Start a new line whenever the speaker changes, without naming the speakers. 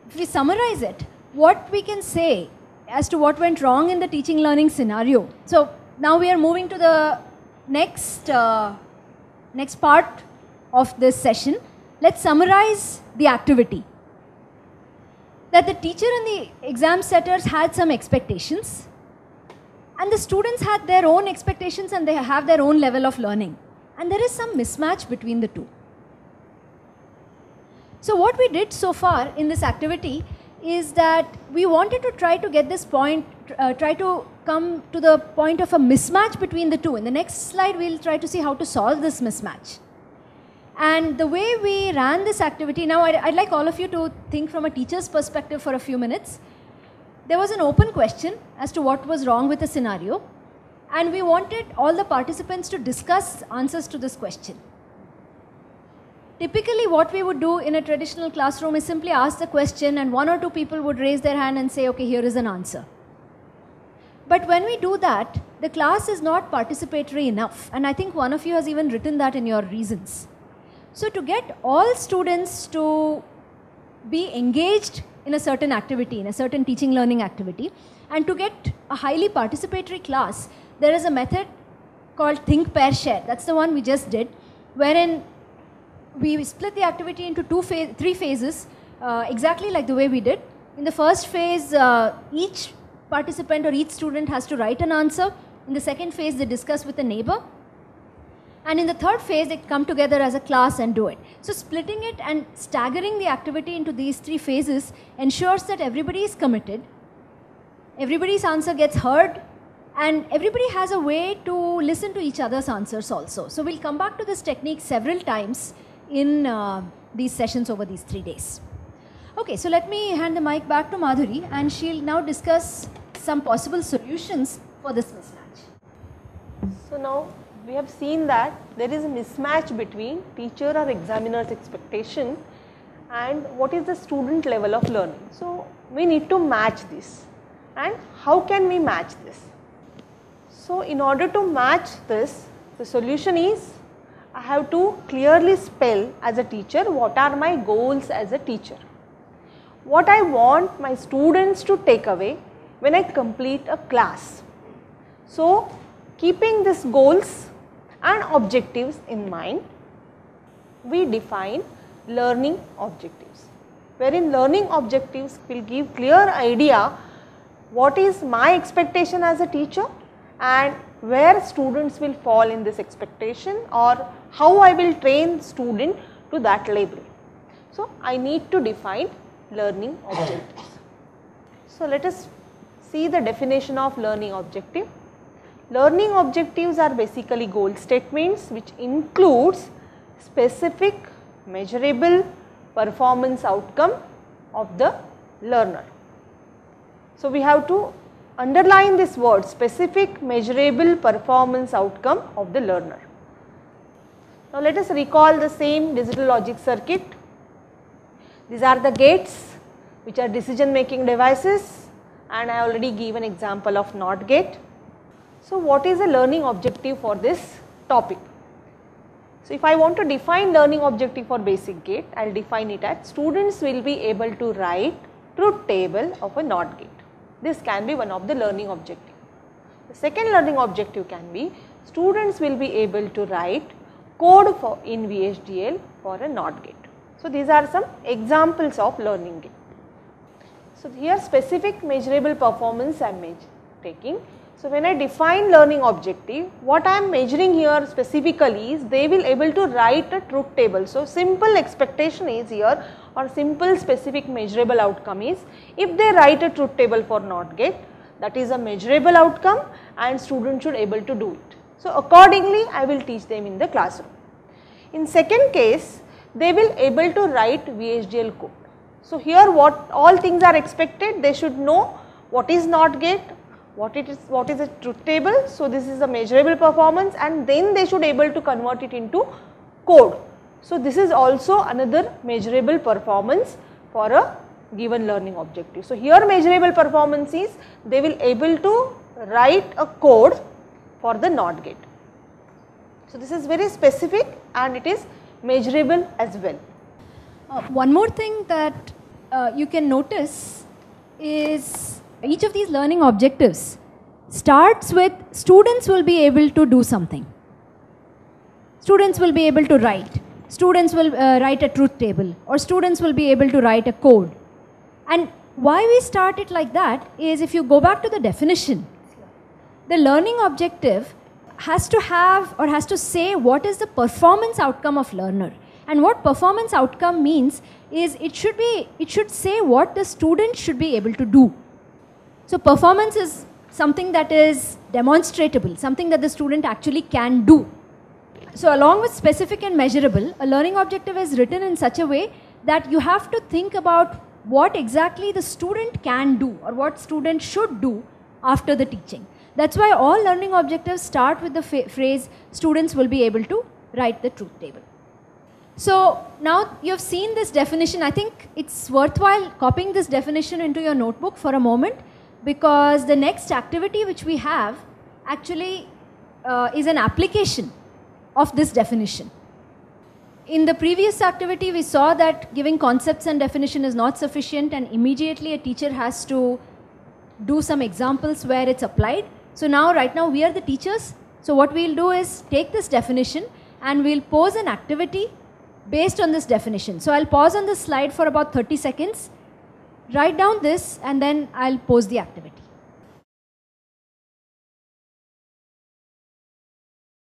if we summarize it, what we can say as to what went wrong in the teaching learning scenario. So now we are moving to the next part of this session. Let's summarize the activity. That the teacher and the exam setters had some expectations, and the students had their own expectations and they have their own level of learning. And there is some mismatch between the two. So what we did so far in this activity is that we wanted to try to get this point, try to come to the point of a mismatch between the two. In the next slide, we'll try to see how to solve this mismatch. And the way we ran this activity, now I'd like all of you to think from a teacher's perspective for a few minutes. There was an open question as to what was wrong with the scenario, and we wanted all the participants to discuss answers to this question. Typically what we would do in a traditional classroom is simply ask the question and one or two people would raise their hand and say, okay, here is an answer. But when we do that, the class is not participatory enough, and I think one of you has even written that in your reasons. So to get all students to be engaged in a certain activity, in a certain teaching learning activity, and to get a highly participatory class, there is a method called think, pair, share. That's the one we just did, wherein we split the activity into three phases, exactly like the way we did. In the first phase, each participant or each student has to write an answer. In the second phase, they discuss with a neighbor. And in the third phase, they come together as a class and do it. So splitting it and staggering the activity into these three phases ensures that everybody is committed, everybody's answer gets heard, and everybody has a way to listen to each other's answers also. So we'll come back to this technique several times in these sessions over these 3 days. Okay, so let me hand the mic back to Madhuri, and she'll now discuss some possible solutions for this mismatch.
So now we have seen that there is a mismatch between teacher or examiner's expectation and what is the student level of learning. So we need to match this. And how can we match this? So in order to match this, the solution is I have to clearly spell as a teacher what are my goals as a teacher. What I want my students to take away when I complete a class. So keeping these goals and objectives in mind, we define learning objectives, wherein learning objectives will give clear idea what is my expectation as a teacher and where students will fall in this expectation, or how I will train student to that level. So I need to define learning objectives. So let us see the definition of learning objective. Learning objectives are basically goal statements which includes specific measurable performance outcome of the learner. So we have to underline this word, specific measurable performance outcome of the learner. Now let us recall the same digital logic circuit. These are the gates which are decision making devices, and I already gave an example of NOT gate. So what is a learning objective for this topic? So if I want to define learning objective for basic gate, I will define it as students will be able to write truth table of a NOT gate. This can be one of the learning objective. The second learning objective can be students will be able to write code for in VHDL for a NOT gate. So these are some examples of learning gate. So here specific measurable performance I am taking. So when I define learning objective, what I am measuring here specifically is they will able to write a truth table. So simple expectation is here, or simple specific measurable outcome is if they write a truth table for NOT gate, that is a measurable outcome and students should able to do it. So accordingly I will teach them in the classroom. In second case, they will able to write VHDL code. So here what all things are expected, they should know what is NOT gate, what is a truth table. So this is a measurable performance, and then they should able to convert it into code. So this is also another measurable performance for a given learning objective. So here measurable performance is they will able to write a code for the NOT gate. So this is very specific and it is measurable as well.
One more thing that you can notice is each of these learning objectives starts with students will be able to do something. Students will be able to write. Students will write a truth table, or students will be able to write a code. And why we start it like that is, if you go back to the definition, the learning objective has to have or has to say what is the performance outcome of learner. And what performance outcome means is it should say what the student should be able to do. So performance is something that is demonstrable, something that the student actually can do. So along with specific and measurable, a learning objective is written in such a way that you have to think about what exactly the student can do or what student should do after the teaching. That's why all learning objectives start with the phrase, students will be able to write the truth table. So now you've seen this definition. I think it's worthwhile copying this definition into your notebook for a moment, because the next activity which we have actually is an application of this definition. In the previous activity, we saw that giving concepts and definition is not sufficient, and immediately a teacher has to do some examples where it's applied. So now, right now, we are the teachers. So what we'll do is take this definition and we'll pose an activity based on this definition. So I'll pause on this slide for about 30 seconds, write down this, and then I'll pose the activity.